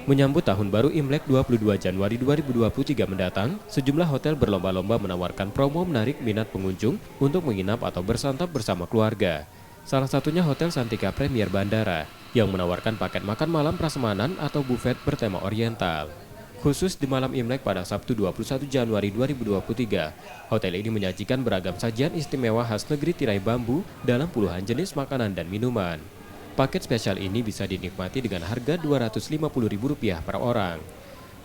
Menyambut Tahun Baru Imlek 22 Januari 2023 mendatang, sejumlah hotel berlomba-lomba menawarkan promo menarik minat pengunjung untuk menginap atau bersantap bersama keluarga. Salah satunya Hotel Santika Premier Bandara, yang menawarkan paket makan malam prasmanan atau buffet bertema oriental. Khusus di malam Imlek pada Sabtu 21 Januari 2023, hotel ini menyajikan beragam sajian istimewa khas negeri tirai bambu dalam puluhan jenis makanan dan minuman. Paket spesial ini bisa dinikmati dengan harga Rp250.000 per orang.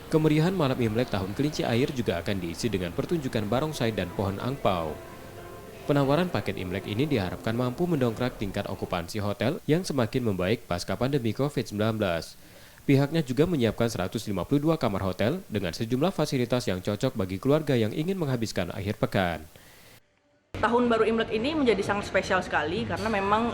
Kemeriahan malam Imlek tahun kelinci air juga akan diisi dengan pertunjukan barongsai dan pohon angpau. Penawaran paket Imlek ini diharapkan mampu mendongkrak tingkat okupansi hotel yang semakin membaik pasca pandemi COVID-19. Pihaknya juga menyiapkan 152 kamar hotel dengan sejumlah fasilitas yang cocok bagi keluarga yang ingin menghabiskan akhir pekan. Tahun Baru Imlek ini menjadi sangat spesial sekali karena memang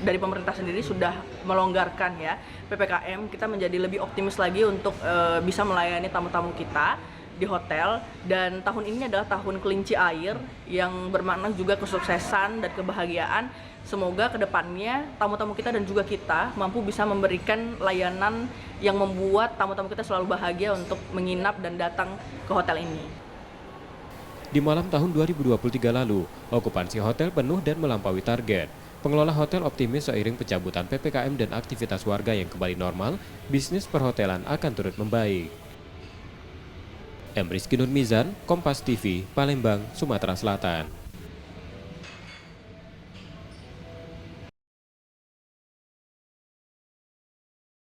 dari pemerintah sendiri sudah melonggarkan ya PPKM. Kita menjadi lebih optimis lagi untuk bisa melayani tamu-tamu kita di hotel, dan tahun ini adalah tahun kelinci air yang bermakna juga kesuksesan dan kebahagiaan. Semoga kedepannya tamu-tamu kita dan juga kita mampu bisa memberikan layanan yang membuat tamu-tamu kita selalu bahagia untuk menginap dan datang ke hotel ini. Di malam tahun 2023 lalu, okupansi hotel penuh dan melampaui target. Pengelola hotel optimis seiring pencabutan PPKM dan aktivitas warga yang kembali normal, bisnis perhotelan akan turut membaik. M. Rizky Nurmizan, Kompas TV, Palembang, Sumatera Selatan.